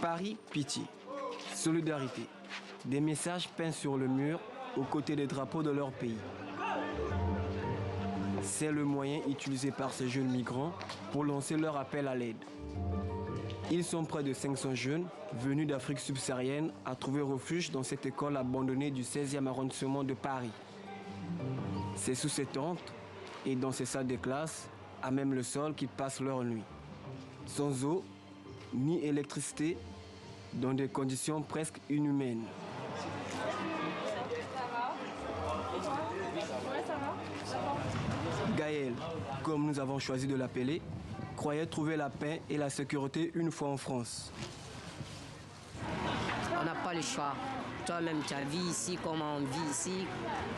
Paris, pitié. Solidarité. Des messages peints sur le mur aux côtés des drapeaux de leur pays. C'est le moyen utilisé par ces jeunes migrants pour lancer leur appel à l'aide. Ils sont près de 500 jeunes venus d'Afrique subsaharienne à trouver refuge dans cette école abandonnée du 16e arrondissement de Paris. C'est sous ces tentes et dans ces salles de classe, à même le sol, qu'ils passent leur nuit. Sans eau, ni électricité, dans des conditions presque inhumaines. Gaël, comme nous avons choisi de l'appeler, croyait trouver la paix et la sécurité une fois en France. On n'a pas le choix. Toi-même, tu as vu ici, comment on vit ici,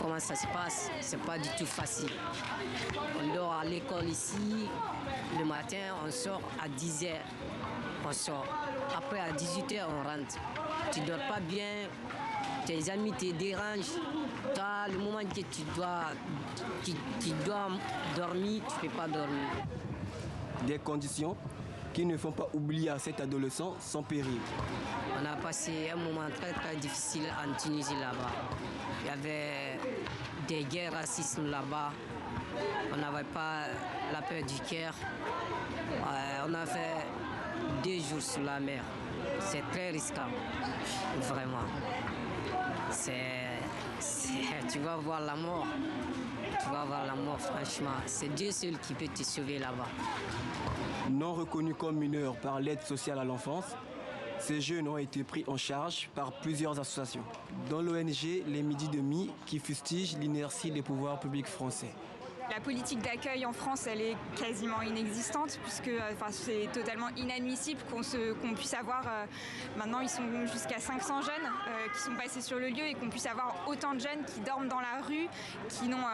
comment ça se passe. C'est pas du tout facile. On dort à l'école ici, le matin, on sort à 10h. On sort. Après, à 18h, on rentre. Tu dors pas bien, tes amis te dérangent. Toi, le moment que tu dois dormir, tu ne peux pas dormir. Des conditions qui ne font pas oublier à cet adolescent son péril. On a passé un moment très très difficile en Tunisie là-bas. Il y avait des guerres racistes là-bas. On n'avait pas la paix du cœur. On a fait 2 jours sur la mer. C'est très risquant, vraiment. Tu vas voir la mort. Tu vas voir la mort, franchement. C'est Dieu seul qui peut te sauver là-bas. Non reconnus comme mineurs par l'aide sociale à l'enfance, ces jeunes ont été pris en charge par plusieurs associations, dont l'ONG Les Midis de Mi, qui fustige l'inertie des pouvoirs publics français. La politique d'accueil en France, elle est quasiment inexistante puisque c'est totalement inadmissible qu'on puisse avoir, maintenant ils sont jusqu'à 500 jeunes qui sont passés sur le lieu et qu'on puisse avoir autant de jeunes qui dorment dans la rue, qui n'ont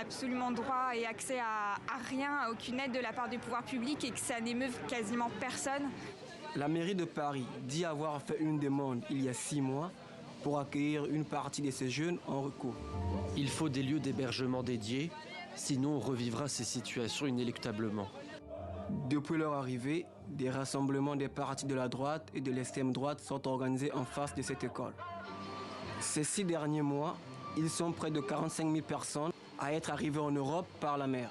absolument droit et accès à rien, à aucune aide de la part des pouvoirs publics et que ça n'émeuve quasiment personne. La mairie de Paris dit avoir fait une demande il y a 6 mois pour accueillir une partie de ces jeunes en recours. Il faut des lieux d'hébergement dédiés. Sinon, on revivra ces situations inéluctablement. Depuis leur arrivée, des rassemblements des partis de la droite et de l'extrême droite sont organisés en face de cette école. Ces 6 derniers mois, ils sont près de 45 000 personnes à être arrivées en Europe par la mer.